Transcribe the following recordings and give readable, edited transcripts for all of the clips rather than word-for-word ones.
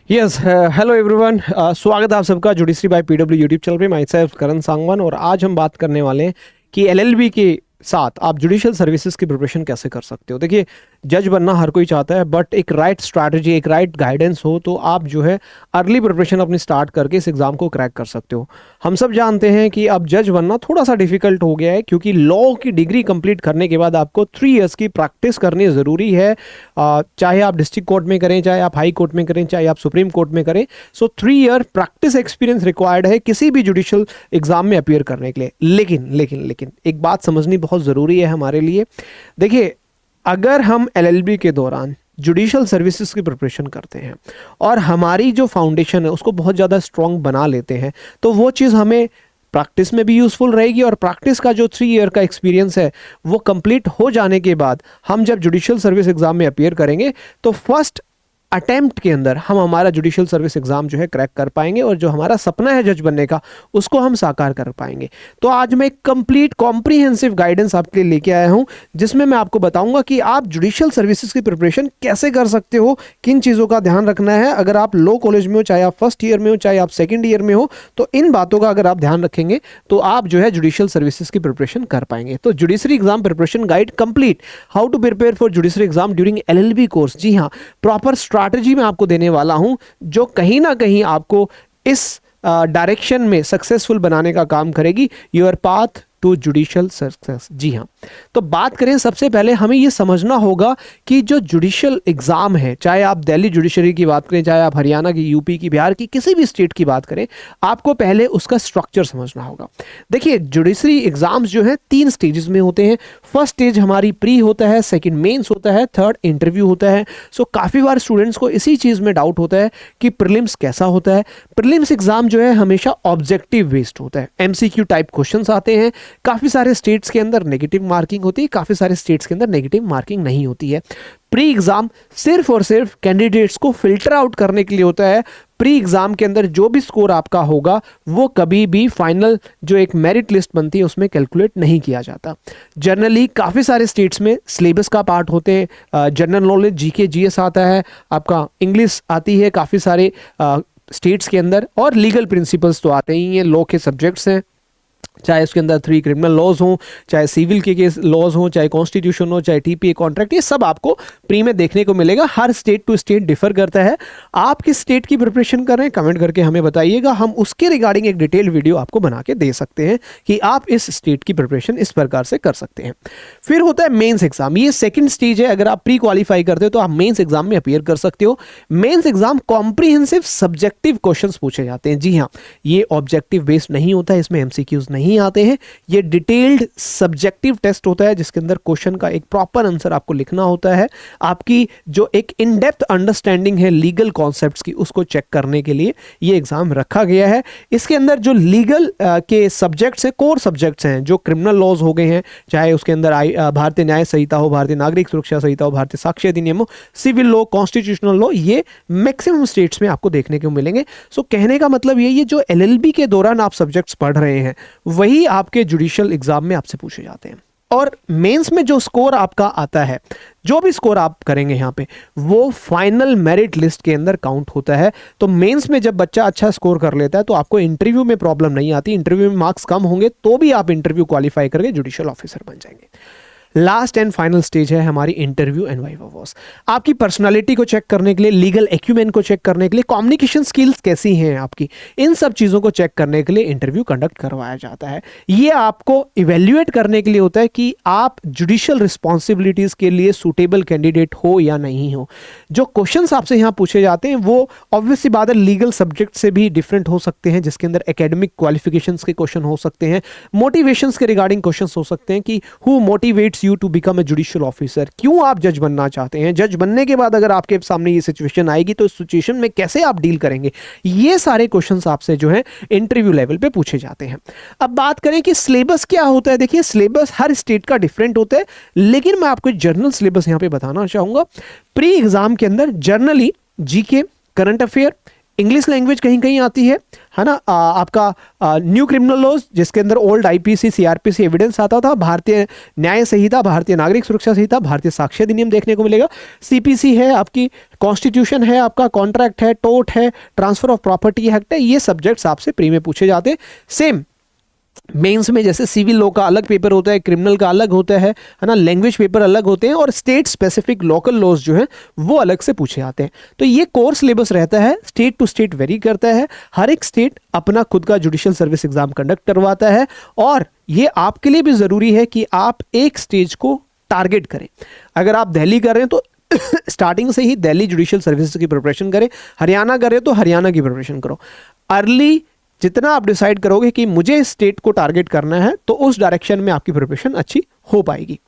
Yes hello everyone, स्वागत है आप सबका judiciary by PW YouTube channel पे। माई सेल्फ करण सांगवान, और आज हम बात करने वाले हैं कि एलएलबी के साथ आप जुडिशियल सर्विसेज की प्रिपरेशन कैसे कर सकते हो। देखिए, जज बनना हर कोई चाहता है, बट एक राइट स्ट्रैटेजी, एक राइट गाइडेंस हो तो आप जो है अर्ली प्रिपरेशन अपनी स्टार्ट करके इस एग्जाम को क्रैक कर सकते हो। हम सब जानते हैं कि अब जज बनना थोड़ा सा डिफिकल्ट हो गया है, क्योंकि लॉ की डिग्री कंप्लीट करने के बाद आपको 3 इयर्स की प्रैक्टिस करनी ज़रूरी है। चाहे आप डिस्ट्रिक्ट कोर्ट में करें, चाहे आप हाई कोर्ट में करें, चाहे आप सुप्रीम कोर्ट में करें। सो 3 ईयर प्रैक्टिस एक्सपीरियंस रिक्वायर्ड है किसी भी जुडिशियल एग्जाम में अपीयर करने के लिए। लेकिन एक बात समझनी बहुत ज़रूरी है हमारे लिए। देखिए, अगर हम एलएलबी के दौरान जुडिशियल सर्विसेज की प्रिपरेशन करते हैं और हमारी जो फाउंडेशन है उसको बहुत ज़्यादा स्ट्रॉन्ग बना लेते हैं, तो वो चीज़ हमें प्रैक्टिस में भी यूज़फुल रहेगी। और प्रैक्टिस का जो 3 ईयर का एक्सपीरियंस है वो कंप्लीट हो जाने के बाद हम जब जुडिशियल सर्विस एग्जाम में अपीयर करेंगे तो फर्स्ट अटेम्प्ट के अंदर हम हमारा जुडिशियल सर्विस एग्जाम जो है क्रैक कर पाएंगे, और जो हमारा सपना है जज बनने का उसको हम साकार कर पाएंगे। तो आज मैं एक कंप्लीट कॉम्प्रिहेंसिव गाइडेंस आपके लिए लेके आया हूं, जिसमें मैं आपको बताऊंगा कि आप जुडिशियल सर्विसेज की प्रिपरेशन कैसे कर सकते हो, किन चीज़ों का ध्यान रखना है। अगर आप लो कॉलेज में हो, चाहे आप फर्स्ट ईयर में हो, चाहे आप सेकेंड ईयर में हो, तो इन बातों का अगर आप ध्यान रखेंगे तो आप जो है जुडिशियल सर्विसेज की प्रिपरेशन कर पाएंगे। तो judiciary exam preparation guide complete, how to prepare for judiciary exam during LLB course. जी हाँ, प्रॉपर स्ट्रैटेजी मैं आपको देने वाला हूं जो कहीं ना कहीं आपको इस डायरेक्शन में सक्सेसफुल बनाने का काम करेगी, your path to judicial success. जी हाँ, तो बात करें, सबसे पहले हमें यह समझना होगा कि जो जुडिशियल एग्जाम है, चाहे आप दिल्ली जुडिशरी की बात करें, चाहे आप हरियाणा की, यूपी की, बिहार की, किसी भी स्टेट की बात करें, आपको पहले उसका स्ट्रक्चर समझना होगा। देखिए, जुडिशरी एग्जाम्स जो है 3 स्टेजेस में होते हैं। फर्स्ट स्टेज हमारी प्री होता है, सेकेंड मेंस होता है, थर्ड इंटरव्यू होता है। सो काफ़ी बार स्टूडेंट्स को इसी चीज़ में डाउट होता है कि प्रीलिम्स कैसा होता है। प्रीलिम्स एग्जाम जो है हमेशा ऑब्जेक्टिव बेस्ड होता है, एमसीक्यू टाइप क्वेश्चंस आते हैं। काफ़ी सारे स्टेट्स के अंदर नेगेटिव मार्किंग होती है, काफ़ी सारे स्टेट्स के अंदर नेगेटिव मार्किंग नहीं होती है। प्री एग्जाम सिर्फ और सिर्फ कैंडिडेट्स को फिल्टर आउट करने के लिए होता है। प्री एग्जाम के अंदर जो भी स्कोर आपका होगा वो कभी भी फाइनल जो एक मेरिट लिस्ट बनती है उसमें कैलकुलेट नहीं किया जाता। जनरली काफ़ी सारे स्टेट्स में सिलेबस का पार्ट होते हैं, जनरल नॉलेज, जीके, जीएस आता है, आपका इंग्लिश आती है काफ़ी सारे स्टेट्स के अंदर, और लीगल प्रिंसिपल्स तो आते ही हैं, लॉ के सब्जेक्ट्स हैं, चाहे उसके अंदर 3 क्रिमिनल लॉज हों, चाहे सिविल के केस लॉज हों, चाहे कॉन्स्टिट्यूशन हो, चाहे टीपीए कॉन्ट्रैक्ट, ये सब आपको प्री में देखने को मिलेगा। हर स्टेट टू स्टेट डिफर करता है। आप किस स्टेट की प्रिपरेशन कर रहे हैं कमेंट करके हमें बताइएगा, हम उसके रिगार्डिंग एक डिटेल वीडियो आपको बना के दे सकते हैं कि आप इस स्टेट की प्रिपरेशन इस प्रकार से कर सकते हैं। फिर होता है मेन्स एग्जाम, ये सेकेंड स्टेज है। अगर आप प्री क्वालिफाई करते हो तो आप मेन्स एग्जाम में अपीयर कर सकते हो। Mains exam comprehensive subjective question पूछे जाते हैं। जी हाँ, ये ऑब्जेक्टिव बेस्ड नहीं होता है, इसमें एमसीक्यूज नहीं आते हैं। ये डिटेल्ड सब्जेक्टिव टेस्ट होता है जिसके अंदर क्वेश्चन का एक प्रॉपर आंसर आपको लिखना होता है। आपकी जो एक इन डेप्थ अंडरस्टैंडिंग है लीगल कॉन्सेप्ट्स की, उसको चेक करने के लिए ये एग्जाम रखा गया है। इसके अंदर जो लीगल के सब्जेक्ट्स हैं, कोर सब्जेक्ट्स हैं, जो क्रिमिनल लॉज हो गए हैं, चाहे उसके अंदर भारतीय न्याय संहिता हो, भारतीय नागरिक सुरक्षा संहिता हो, भारतीय साक्ष्य अधिनियम हो, सिविल लॉ, कॉन्स्टिट्यूशनल लॉ, ये मैक्सिमम स्टेट्स में आपको देखने को मिलेंगे। सो कहने का मतलब ये जो एलएलबी के दौरान आप सब्जेक्ट्स पढ़ रहे हैं वही आपके जुडिशियल एग्जाम में आपसे पूछे जाते हैं। और मेंस में जो स्कोर आपका आता है, जो भी स्कोर आप करेंगे यहाँ पे, वो फाइनल मेरिट लिस्ट के अंदर काउंट होता है। तो मेंस में जब बच्चा अच्छा स्कोर कर लेता है तो आपको इंटरव्यू में प्रॉब्लम नहीं आती। इंटरव्यू में मार्क्स कम होंगे तो भी आप इंटरव्यू क्वालिफाई करके जुडिशियल ऑफिसर बन जाएंगे। लास्ट एंड फाइनल स्टेज है हमारी इंटरव्यू एंड वाइवा वॉस। आपकी पर्सनालिटी को चेक करने के लिए, लीगल एक्यूमेन को चेक करने के लिए, कम्युनिकेशन स्किल्स कैसी हैं आपकी, इन सब चीज़ों को चेक करने के लिए इंटरव्यू कंडक्ट करवाया जाता है। ये आपको इवेल्युएट करने के लिए होता है कि आप जुडिशियल रिस्पॉन्सिबिलिटीज़ के लिए सूटेबल कैंडिडेट हो या नहीं हो। जो क्वेश्चंस आपसे यहाँ पूछे जाते हैं वो ऑब्वियसली बात है लीगल सब्जेक्ट से भी डिफरेंट हो सकते हैं, जिसके अंदर एकेडमिक क्वालिफिकेशंस के क्वेश्चन हो सकते हैं, मोटिवेशंस के रिगार्डिंग क्वेश्चन हो सकते हैं कि who motivates you to become a judicial officer, क्यों आप जज बनना चाहते हैं, जज बनने के बाद अगर आपके सामने ये सिचुएशन आएगी तो इस सिचुएशन में कैसे आप डील करेंगे। ये सारे क्वेश्चंस आपसे जो है इंटरव्यू लेवल पे पूछे जाते हैं। अब बात करें कि सिलेबस क्या होता है। देखिए, सिलेबस हर स्टेट का डिफरेंट होता है, लेकिन मैं आपको जनरल सिलेबस यहां पे बताना चाहूंगा। प्री एग्जाम के अंदर generally GK, current affair, English language कहीं कहीं आती है ना। आपका न्यू क्रिमिनल लॉज जिसके अंदर ओल्ड आईपीसी सीआरपीसी एविडेंस आता था, भारतीय न्याय संहिता, भारतीय नागरिक सुरक्षा संहिता, भारतीय साक्ष्य अधिनियम देखने को मिलेगा। सीपीसी है आपकी, कॉन्स्टिट्यूशन है आपका, कॉन्ट्रैक्ट है, टोर्ट है, ट्रांसफर ऑफ प्रॉपर्टी एक्ट है। ये सब्जेक्ट्स आपसे प्री में पूछे जाते हैं। सेम मेंस में जैसे सिविल लॉ का अलग पेपर होता है, क्रिमिनल का अलग होता है ना, लैंग्वेज पेपर अलग होते हैं, और स्टेट स्पेसिफिक लोकल लॉज जो है वो अलग से पूछे जाते हैं। तो ये कोर्स सिलेबस रहता है, स्टेट टू स्टेट वेरी करता है। हर एक स्टेट अपना खुद का जुडिशियल सर्विस एग्जाम कंडक्ट करवाता है, और ये आपके लिए भी जरूरी है कि आप एक स्टेज को टारगेट करें। अगर आप दिल्ली कर रहे हैं तो स्टार्टिंग से ही दिल्ली जुडिशियल सर्विसेज की प्रिपरेशन करें, हरियाणा कर रहे हो तो हरियाणा की प्रिपरेशन करो। अर्ली जितना आप डिसाइड करोगे कि मुझे स्टेट को टारगेट करना है, तो उस डायरेक्शन में आपकी प्रिपरेशन अच्छी हो पाएगी।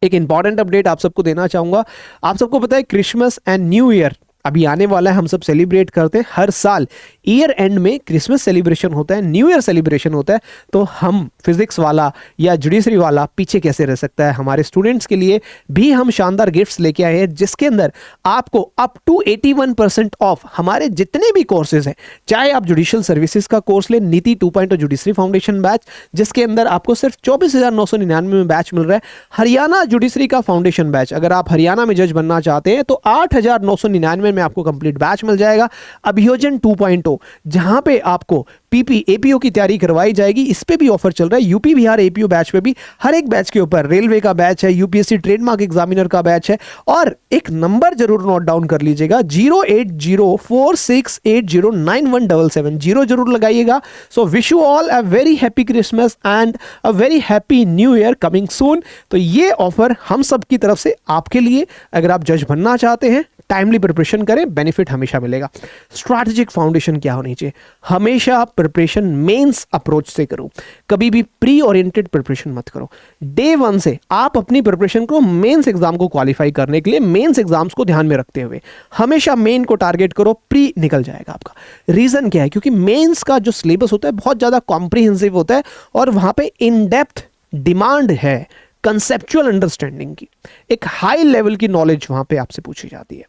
एक इंपॉर्टेंट अपडेट आप सबको देना चाहूंगा। आप सबको पता है क्रिसमस एंड न्यू ईयर अभी आने वाला है, हम सब सेलिब्रेट करते हैं हर साल। ईयर एंड में क्रिसमस सेलिब्रेशन होता है, न्यू ईयर सेलिब्रेशन होता है। तो हम फिजिक्स वाला या जुडिशरी वाला पीछे कैसे रह सकता है। हमारे स्टूडेंट्स के लिए भी हम शानदार गिफ्ट्स लेके आए हैं, जिसके अंदर आपको अप टू 81% ऑफ हमारे जितने भी कोर्सेज हैं, चाहे आप जुडिशियल सर्विसेज का कोर्स ले, नीति 2.0 जुडिशरी फाउंडेशन बैच जिसके अंदर आपको सिर्फ 24,999 में बैच मिल रहा है। हरियाणा जुडिशरी का फाउंडेशन बैच, अगर आप हरियाणा में जज बनना चाहते हैं तो 8,999 में आपको कंप्लीट बैच मिल जाएगा। अभियोजन 2.0 जहां पे आपको पीपी एपीओ की तैयारी करवाई जाएगी, इस पे भी ऑफर चल रहा है। यूपी बिहार एपीओ बैच पे भी, हर एक बैच के ऊपर रेलवे का बैच है, यूपीएससी ट्रेडमार्क एग्जामिनर का बैच है। और एक नंबर जरूर नोट डाउन कर लीजिएगा, 08046809177 जीरो जरूर लगाइएगा। So wish you all a very happy Christmas and a very happy new year coming soon. तो ये ऑफर हम सब की तरफ से आपके लिए, अगर आप जज बनना चाहते हैं, टाइमली प्रिपरेशन करें, बेनिफिट हमेशा मिलेगा। स्ट्रैटेजिक फाउंडेशन क्या होनी चाहिए? हमेशा प्रिपरेशन मेंस अप्रोच से करो, कभी भी प्री ओरिएंटेड प्रिपरेशन मत करो। डे वन से आप अपनी प्रिपरेशन को मेंस एग्जाम को क्वालिफाई करने के लिए मेंस एग्जाम्स को ध्यान में रखते हुए हमेशा मेन को टारगेट करो, प्री निकल जाएगा आपका। रीजन क्या है? क्योंकि मेंस का जो सिलेबस होता है बहुत ज्यादा कॉम्प्रिहेंसिव होता है, और वहां पे इन डेप्थ डिमांड है कंसेप्चुअल अंडरस्टैंडिंग की, एक हाई लेवल की नॉलेज वहां पे आपसे पूछी जाती है।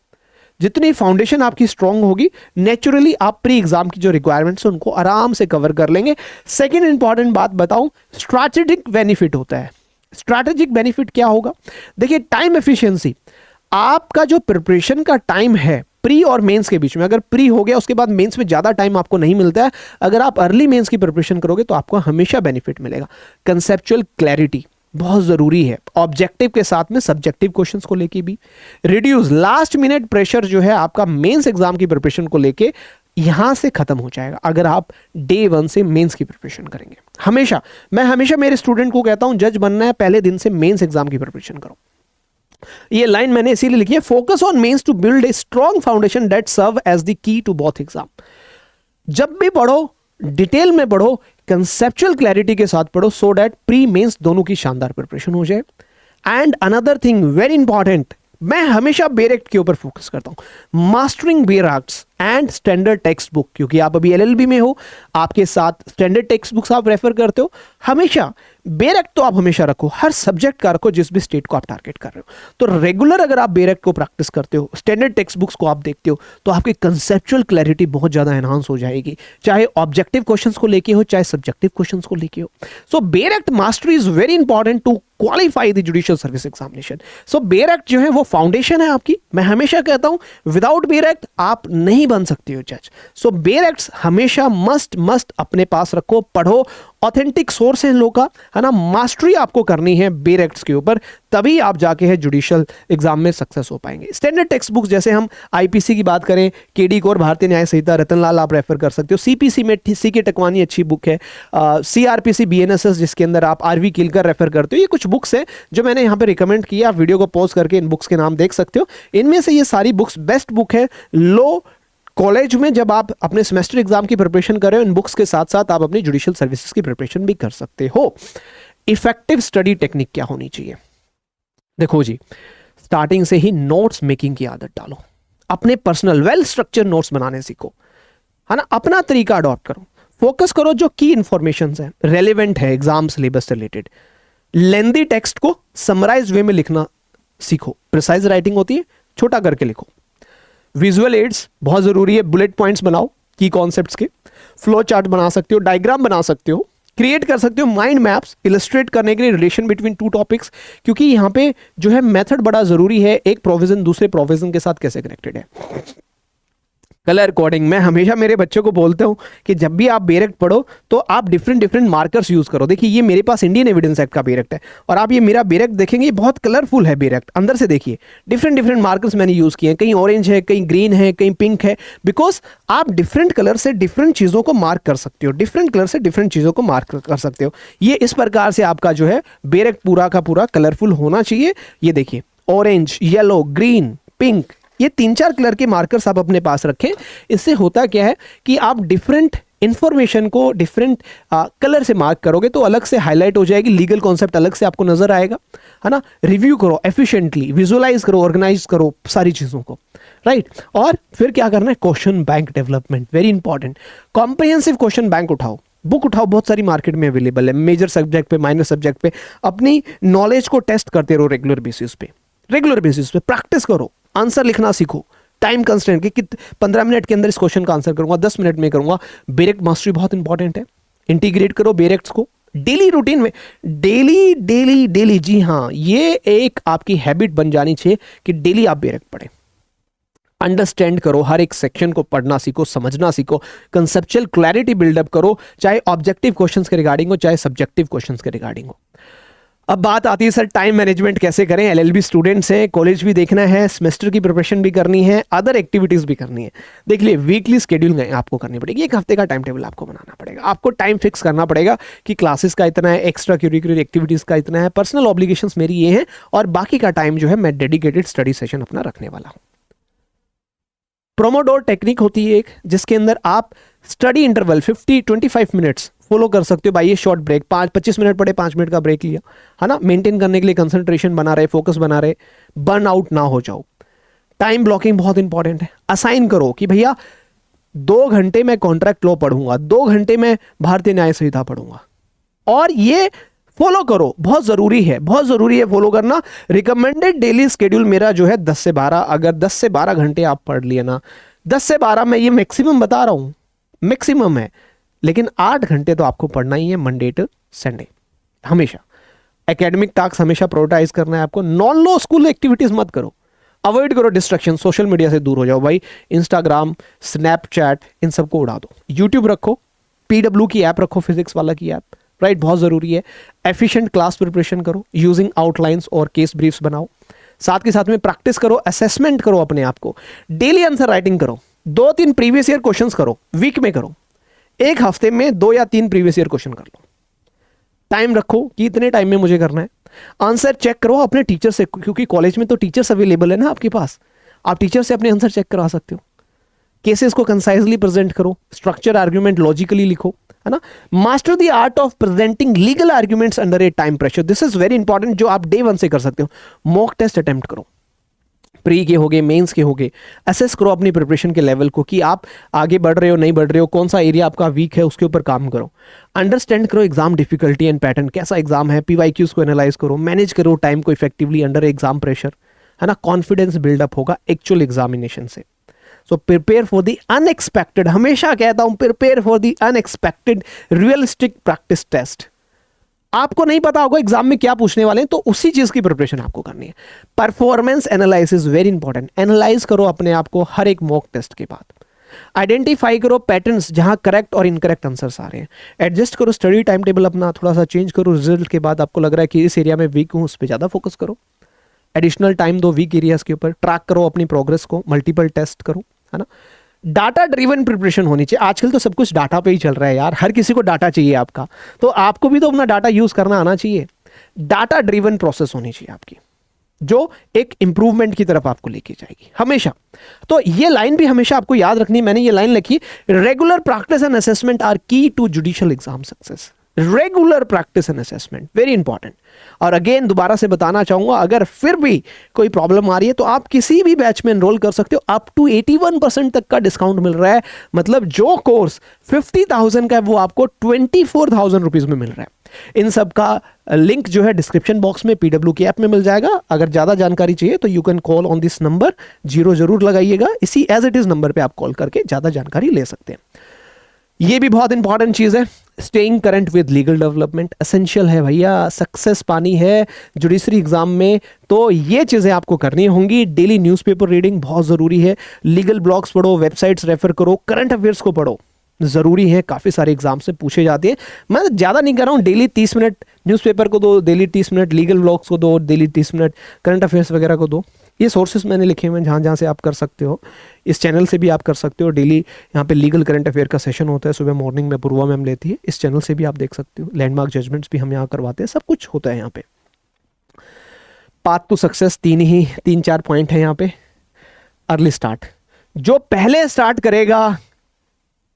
जितनी फाउंडेशन आपकी स्ट्रांग होगी, नेचुरली आप प्री एग्जाम की जो रिक्वायरमेंट्स हैं उनको आराम से कवर कर लेंगे। सेकेंड इंपॉर्टेंट बात बताऊं, स्ट्रैटेजिक बेनिफिट होता है। स्ट्रैटेजिक बेनिफिट क्या होगा? देखिए, टाइम एफिशिएंसी। आपका जो प्रिपरेशन का टाइम है प्री और मेंस के बीच में, अगर प्री हो गया उसके बाद मेंस में ज्यादा टाइम आपको नहीं मिलता है, अगर आप अर्ली मेंस की प्रिपरेशन करोगे तो आपको हमेशा बेनिफिट मिलेगा। कंसेप्चुअल क्लैरिटी बहुत जरूरी है, ऑब्जेक्टिव के साथ में सब्जेक्टिव क्वेश्चंस को लेके भी। रिड्यूस लास्ट मिनट प्रेशर जो है आपका मेंस एग्जाम की प्रिपरेशन को लेके यहां से खत्म हो जाएगा अगर आप डे वन से मेंस की प्रिपरेशन करेंगे। मैं हमेशा मेरे स्टूडेंट को कहता हूं, जज बनना है पहले दिन से मेंस एग्जाम की प्रिपरेशन करो। ये लाइन मैंने इसीलिए लिखी है, focus on mains to build a strong foundation that serve as the key to both exam. जब भी पढ़ो, डिटेल में पढ़ो, कंसेप्चुअल क्लैरिटी के साथ पढ़ो, सो दैट प्री मेंस दोनों की शानदार प्रिपरेशन हो जाए। And another thing very important, मैं हमेशा बेयर एक्ट के ऊपर फोकस करता हूं। Mastering bear acts and standard text book, क्योंकि आप अभी एलएलबी में हो, आपके साथ स्टैंडर्ड टेक्स्ट बुक्स आप रेफर करते हो। हमेशा बेयर एक्ट तो आप हमेशा रखो, हर सब्जेक्ट का रखो जिस भी स्टेट को आप टारगेट कर रहे हो। तो रेगुलर अगर आप बेयर एक्ट को प्रैक्टिस करते हो, स्टैंडर्ड टेक्स्ट बुक्स को आप देखते हो, तो आपकी कंसेप्चुअल क्लैरिटी बहुत ज्यादा एनहांस हो जाएगी, चाहे ऑब्जेक्टिव क्वेश्चंस को लेके हो, चाहे सब्जेक्टिव क्वेश्चंस को लेके हो। So bare act mastery is very important to qualify the judicial service examination. So bare act जो है वो फाउंडेशन है आपकी। मैं हमेशा कहता हूं, विदाउट बेयर एक्ट आप नहीं बन सकते हो जज। सो बेयर एक्ट्स हमेशा मस्ट अपने पास रखो, पढ़ो, ऑथेंटिक सोर्स है इन लोगों का, है ना। मास्टरी आपको करनी है बेयर एक्ट्स के ऊपर, तभी आप जाके है जुडिशियल एग्जाम में सक्सेस हो पाएंगे। स्टैंडर्ड टेक्स्ट बुक्स जैसे हम आईपीसी की बात करें, केडी कोर, भारतीय न्याय संहिता, रतनलाल आप रेफर कर सकते हो। सीपीसी में सीके टकवानी अच्छी बुक है, सीआरपीसी बीएनएसएस जिसके अंदर आप आरवी किलकर रेफर करते हो। ये कुछ बुक्स हैं जो मैंने यहाँ पे रिकमेंड किया, आप वीडियो को पॉज करके इन बुक्स के नाम देख सकते हो। इनमें से ये सारी बुक्स बेस्ट बुक है। लो कॉलेज में जब आप अपने सेमेस्टर एग्जाम की प्रिपरेशन कर रहे हो, इन बुक्स के साथ साथ आप अपनी जुडिशियल सर्विसेज की प्रिपरेशन भी कर सकते हो। इफेक्टिव स्टडी टेक्निक क्या होनी चाहिए? देखो जी, स्टार्टिंग से ही नोट्स मेकिंग की आदत डालो, अपने पर्सनल वेल स्ट्रक्चर नोट्स बनाने सीखो, है ना। अपना तरीका अडॉप्ट करो, फोकस करो जो की इंफॉर्मेशन है, रेलिवेंट है एग्जाम सिलेबस से रिलेटेड। लेंदी टेक्स्ट को समराइज वे में लिखना सीखो, प्रिसाइज राइटिंग होती है, छोटा करके लिखो। विजुअल एड्स बहुत जरूरी है, बुलेट पॉइंट्स बनाओ की कॉन्सेप्ट्स के, फ्लो चार्ट बना सकते हो, डायग्राम बना सकते हो, क्रिएट कर सकते हो माइंड मैप्स इलस्ट्रेट करने के लिए रिलेशन बिटवीन टू टॉपिक्स, क्योंकि यहाँ पे जो है मेथड बड़ा जरूरी है, एक प्रोविजन दूसरे प्रोविजन के साथ कैसे कनेक्टेड है। कलर कोडिंग, मैं हमेशा मेरे बच्चों को बोलता हूं कि जब भी आप बेरेक्ट पढ़ो तो आप डिफरेंट डिफरेंट मार्कर्स यूज करो। देखिए ये मेरे पास इंडियन एविडेंस एक्ट का बेरेक्ट है और आप ये मेरा बेरेक्ट देखेंगे, ये बहुत कलरफुल है बेरेक्ट, अंदर से देखिए डिफरेंट डिफरेंट मार्कर्स मैंने यूज किए हैं, कहीं ऑरेंज है, कहीं ग्रीन है, कहीं पिंक है, बिकॉज आप डिफरेंट कलर से डिफरेंट चीजों को मार्क कर सकते हो, डिफरेंट कलर से डिफरेंट चीजों को मार्क कर सकते हो। ये इस प्रकार से आपका जो है बेरेक्ट पूरा का पूरा कलरफुल होना चाहिए। ये देखिए ऑरेंज, येलो, ग्रीन, पिंक, ये 3-4 कलर के मार्कर्स आप अपने पास रखें। इससे होता क्या है कि आप डिफरेंट इंफॉर्मेशन को डिफरेंट कलर से मार्क करोगे तो अलग से हाईलाइट हो जाएगी, लीगल कॉन्सेप्ट अलग से आपको नजर आएगा, है ना। रिव्यू करो एफिशिएंटली, विजुअलाइज करो, ऑर्गेनाइज करो सारी चीजों को, राइट। और फिर क्या करना है, question bank development, very important. Comprehensive question bank उठाओ, बुक उठाओ, बहुत सारी मार्केट में अवेलेबल है, मेजर सब्जेक्ट पे, माइनर सब्जेक्ट पे। अपनी नॉलेज को टेस्ट करते रहो रेगुलर बेसिस पे प्रैक्टिस करो, आंसर लिखना सीखो। टाइम कंस्टेंट कि 15 मिनट के अंदर इस क्वेश्चन का आंसर करूंगा, 10 मिनट में करूंगा। बेरेक्ट मास्टरी बहुत इंपॉर्टेंट है, इंटीग्रेट करो बेरेक्ट्स को डेली रूटीन में, डेली। जी हाँ, ये एक आपकी हैबिट बन जानी चाहिए कि डेली आप बेरेक्ट पढ़ें। अंडरस्टैंड करो, हर एक सेक्शन को पढ़ना सीखो, समझना सीखो, कंसेप्चुअल क्लैरिटी बिल्डअप करो, चाहे ऑब्जेक्टिव क्वेश्चंस के रिगार्डिंग हो, चाहे सब्जेक्टिव क्वेश्चंस के रिगार्डिंग हो। अब बात आती है सर टाइम मैनेजमेंट कैसे करें। एलएलबी स्टूडेंट्स हैं, कॉलेज भी देखना है, सेमेस्टर की प्रिपरेशन भी करनी है, अदर एक्टिविटीज भी करनी है। देख लिए वीकली शेड्यूल आपको करनी पड़ेगी, एक हफ्ते का टाइम टेबल आपको बनाना पड़ेगा, आपको टाइम फिक्स करना पड़ेगा कि क्लासेस का इतना है, एक्स्ट्रा करिकुलर एक्टिविटीज का इतना है, पर्सनल ऑब्लिगेशंस मेरी ये हैं और बाकी का टाइम जो है मैं डेडिकेटेड स्टडी सेशन अपना रखने वाला हूं। प्रोमोडोर टेक्निक होती है एक, जिसके अंदर आप स्टडी इंटरवल 25 मिनट्स फॉलो कर सकते हो। भाई ये शॉर्ट ब्रेक, 25 मिनट पढ़े, 5 मिनट का ब्रेक लिया, है ना। मेंटेन करने के लिए कंसंट्रेशन बना रहे, फोकस बना रहे, बर्न आउट ना हो जाओ। टाइम ब्लॉकिंग बहुत इंपॉर्टेंट है। असाइन करो कि भैया 2 घंटे मैं कॉन्ट्रैक्ट लॉ पढ़ूंगा, 2 घंटे मैं भारतीय न्याय संहिता पढ़ूंगा, और ये फॉलो करो, बहुत जरूरी है फॉलो करना। रिकमेंडेड डेली शेड्यूल मेरा जो है 10 से 12, अगर 10 से 12 घंटे आप पढ़ लिए ना, 10 से 12 मैं ये मैक्सिमम बता रहा हूं, मैक्सिमम है, लेकिन 8 घंटे तो आपको पढ़ना ही है मंडे टू संडे हमेशा। एकेडमिक टास्क हमेशा प्रायोरिटाइज करना है आपको। नॉन लॉ स्कूल एक्टिविटीज मत करो, अवॉइड करो डिस्ट्रैक्शन, सोशल मीडिया से दूर हो जाओ भाई, इंस्टाग्राम, स्नैपचैट, इन सबको उड़ा दो। यूट्यूब रखो, पीडब्ल्यू की ऐप रखो, फिजिक्स वाला की ऐप, राइट, बहुत जरूरी है। एफिशिएंट क्लास प्रिपरेशन करो, यूजिंग आउटलाइंस और केस ब्रीफ्स बनाओ। साथ के साथ में प्रैक्टिस करो, असेसमेंट करो अपने आप को, डेली आंसर राइटिंग करो, 2-3 प्रीवियस ईयर क्वेश्चंस करो, वीक में करो, एक हफ्ते में 2 या 3 प्रीवियस ईयर क्वेश्चन कर लो। टाइम रखो कि इतने टाइम में मुझे करना है। आंसर चेक करो अपने टीचर से, क्योंकि कॉलेज में तो टीचर्स अवेलेबल है ना आपके पास, आप टीचर से अपने आंसर चेक करा सकते हो। केसेस को कंसाइजली प्रेजेंट करो, स्ट्रक्चर आर्ग्यूमेंट लॉजिकली लिखो, है ना। Master the art of presenting legal arguments under A time pressure, this is very important, जो आप डे 1 से कर सकते हो। मॉक टेस्ट अटेम्प्ट करो, प्री के होगे, मेंस के होगे, असेस करो अपनी प्रिपरेशन के लेवल को कि आप आगे बढ़ रहे हो, नहीं बढ़ रहे हो, कौन सा एरिया आपका वीक है, उसके ऊपर काम करो। अंडरस्टैंड करो एग्जाम डिफिकल्टी एंड पैटर्न, कैसा एग्जाम है, पीवाईक्यूज को एनालाइज करो, मैनेज करो टाइम को इफेक्टिवली अंडर एग्जाम प्रेशर, है ना। कॉन्फिडेंस बिल्डअप होगा एक्चुअल एग्जामिनेशन से। So prepare for the unexpected, हमेशा कहता हूं prepare for the unexpected realistic practice test. आपको नहीं पता होगा एग्जाम में क्या पूछने वाले हैं, तो उसी चीज की प्रिपरेशन आपको करनी है। Performance analysis very important, analyse करो अपने आप को हर एक मॉक टेस्ट के बाद। आइडेंटिफाई करो पैटर्न्स जहां करेक्ट और इनकरेक्ट आंसर्स आ रहे हैं। एडजस्ट करो स्टडी टाइम टेबल अपना, थोड़ा सा चेंज करो। रिजल्ट के बाद आपको लग रहा है कि इस एरिया में वीक हूं, उस पर ज्यादा फोकस करो। एडिशनल टाइम दो वीक एरियाज के ऊपर, ट्रैक करो अपनी प्रोग्रेस को, मल्टीपल टेस्ट करो, है ना। डाटा ड्रिवन प्रिपरेशन होनी चाहिए। आजकल तो सब कुछ डाटा पे ही चल रहा है यार, हर किसी को डाटा चाहिए आपका, तो आपको भी तो अपना डाटा यूज करना आना चाहिए। डाटा ड्रिवन प्रोसेस होनी चाहिए आपकी, जो एक इंप्रूवमेंट की तरफ आपको लेके जाएगी हमेशा। तो ये लाइन भी हमेशा आपको याद रखनी। मैंने ये लाइन लिखी, regular practice and assessment are key to judicial exam success. Regular practice and assessment very important. और अगेन दोबारा से बताना चाहूंगा, अगर फिर भी कोई प्रॉब्लम आ रही है तो आप किसी भी बैच में एनरोल कर सकते हो। अप टू 81% तक का डिस्काउंट मिल रहा है। मतलब जो कोर्स 50,000 का है वो आपको 24,000 रुपीज में मिल रहा है। इन सब का लिंक जो है डिस्क्रिप्शन बॉक्स में पीडब्ल्यू की ऐप में मिल जाएगा। अगर ज़्यादा जानकारी चाहिए तो you can call on this number, 0 जरूर लगाइएगा, इसी एज इट इज़ नंबर पे आप कॉल करके ज़्यादा जानकारी ले सकते हैं। ये भी बहुत इंपॉर्टेंट चीज़ है, staying current with legal development essential है भैया। सक्सेस पानी है जुडिशरी एग्जाम में तो ये चीज़ें आपको करनी होंगी। डेली न्यूज़पेपर रीडिंग बहुत ज़रूरी है, लीगल ब्लॉग्स पढ़ो, वेबसाइट्स रेफर करो, करंट अफेयर्स को पढ़ो, ज़रूरी है, काफ़ी सारे एग्जाम से पूछे जाते हैं। मैं ज़्यादा नहीं कर रहा हूँ, डेली 30 मिनट न्यूज़पेपर को दो, डेली 30 मिनट लीगल ब्लॉग्स को दो, डेली 30 मिनट करंट अफेयर्स वगैरह को दो। ये सोर्सेस मैंने लिखे हुए हैं जहाँ जहाँ से आप कर सकते हो। इस चैनल से भी आप कर सकते हो, डेली यहाँ पे लीगल करंट अफेयर का सेशन होता है सुबह मॉर्निंग में, पूर्वा मैम लेती है, इस चैनल से भी आप देख सकते हो। लैंडमार्क जजमेंट्स भी हम यहाँ करवाते हैं, सब कुछ होता है यहाँ पे। पाथ टू सक्सेस 3-4 पॉइंट है यहाँ पे। अर्ली स्टार्ट, जो पहले स्टार्ट करेगा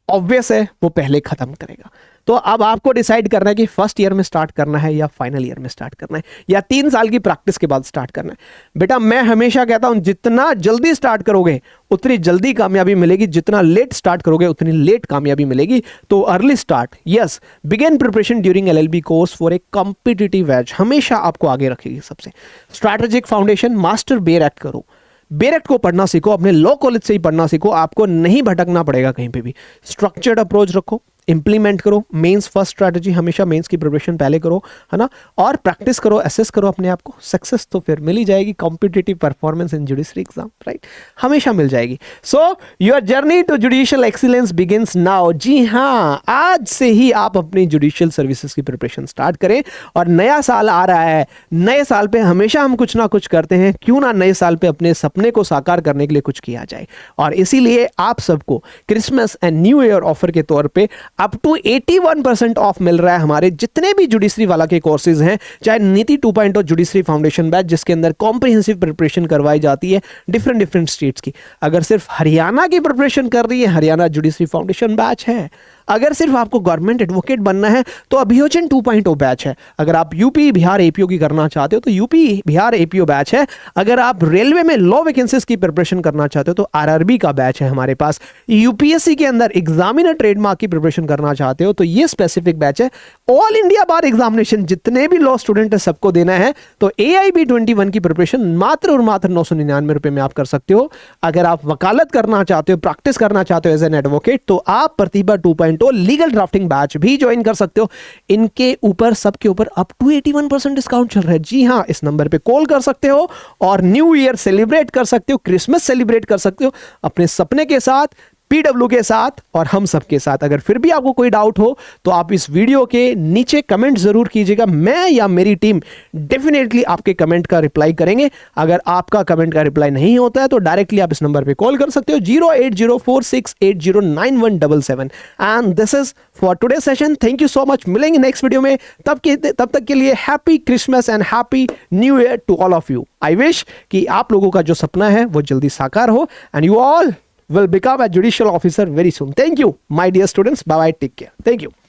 ऑब्वियस है वो पहले खत्म करेगा। तो अब आपको डिसाइड करना है कि फर्स्ट ईयर में स्टार्ट करना है या फाइनल ईयर में स्टार्ट करना है या 3 साल की प्रैक्टिस के बाद स्टार्ट करना है। बेटा मैं हमेशा कहता हूं जितना जल्दी स्टार्ट करोगे उतनी जल्दी कामयाबी मिलेगी, जितना लेट स्टार्ट करोगे उतनी लेट कामयाबी मिलेगी। तो early start, yes, begin preparation during LLB course for a competitive as हमेशा आपको आगे रखेगी। सबसे strategic foundation, master bare act करो, बेयर एक्ट को पढ़ना सीखो, अपने लॉ कॉलेज से ही पढ़ना सीखो, आपको नहीं भटकना पड़ेगा कहीं पे भी। स्ट्रक्चर्ड अप्रोच रखो, इंप्लीमेंट करो, मेंस फर्स्ट स्ट्रैटेजी, हमेशा मेंस की प्रिपरेशन पहले करो, है ना, और प्रैक्टिस करो, एसेस करो अपने आप को। सक्सेस तो फिर मिल ही जाएगी, competitive performance in judiciary exam, right, हमेशा मिल जाएगी। So your journey to judicial excellence begins now. जी हाँ, आज से ही आप अपनी जुडिशियल सर्विसेज की प्रिपरेशन स्टार्ट करें। और नया साल आ रहा है, नए साल पे हमेशा हम कुछ ना कुछ करते हैं, क्यों ना नए साल पे अपने सपने को साकार करने के लिए कुछ किया जाए। और इसीलिए आप सबको Christmas and new year offer के तौर पे अप टू 81% ऑफ मिल रहा है हमारे जितने भी जुडिशरी वाला के कोर्सेज हैं, चाहे नीति 2.0 जुडिशरी फाउंडेशन बैच जिसके अंदर कॉम्प्रिहेंसिव प्रिपरेशन करवाई जाती है डिफरेंट स्टेट्स की। अगर सिर्फ हरियाणा की प्रिपरेशन कर रही है, हरियाणा जुडिशरी फाउंडेशन बैच है। अगर सिर्फ आपको गवर्नमेंट एडवोकेट बनना है तो अभियोजन 2.0 बैच है। अगर आप यूपी बिहार एपीओ की करना चाहते हो तो यूपी बिहार एपीओ बैच है। अगर आप रेलवे में लॉ वैकेंसीज की प्रिपरेशन करना चाहते हो तो आरआरबी का बैच है हमारे पास। यूपीएससी के अंदर एग्जामिनर ट्रेडमार्क की प्रिपरेशन करना चाहते हो तो ये स्पेसिफिक बैच है। ऑल इंडिया बार एग्जामिनेशन जितने भी लॉ स्टूडेंट है सबको देना है, तो AIB 21 की प्रिपरेशन मात्र और मात्र 999 रुपए में आप कर सकते हो। अगर आप वकालत करना चाहते हो, प्रैक्टिस करना चाहते हो एज एन एडवोकेट, तो आप प्रतिभा 2.0 लीगल ड्राफ्टिंग बैच भी ज्वाइन कर सकते हो। इनके ऊपर सबके ऊपर अप टू 81% डिस्काउंट चल रहा है। जी हाँ, इस नंबर पे कॉल कर सकते हो और न्यू ईयर सेलिब्रेट कर सकते हो, क्रिसमस सेलिब्रेट कर सकते हो अपने सपने के साथ, पीडब्ल्यू के साथ और हम सबके साथ। अगर फिर भी आपको कोई डाउट हो तो आप इस वीडियो के नीचे कमेंट जरूर कीजिएगा, मैं या मेरी टीम डेफिनेटली आपके कमेंट का रिप्लाई करेंगे। अगर आपका कमेंट का रिप्लाई नहीं होता है तो डायरेक्टली आप इस नंबर पे कॉल कर सकते हो 08046809177। And this is for today session. Thank you so much, मिलेंगे नेक्स्ट वीडियो में। तब तक के लिए happy Christmas and happy new year to all of you. I wish कि आप लोगों का जो सपना है वो जल्दी साकार हो and you all will become a judicial officer very soon. Thank you, my dear students. Bye bye. Take care. Thank you.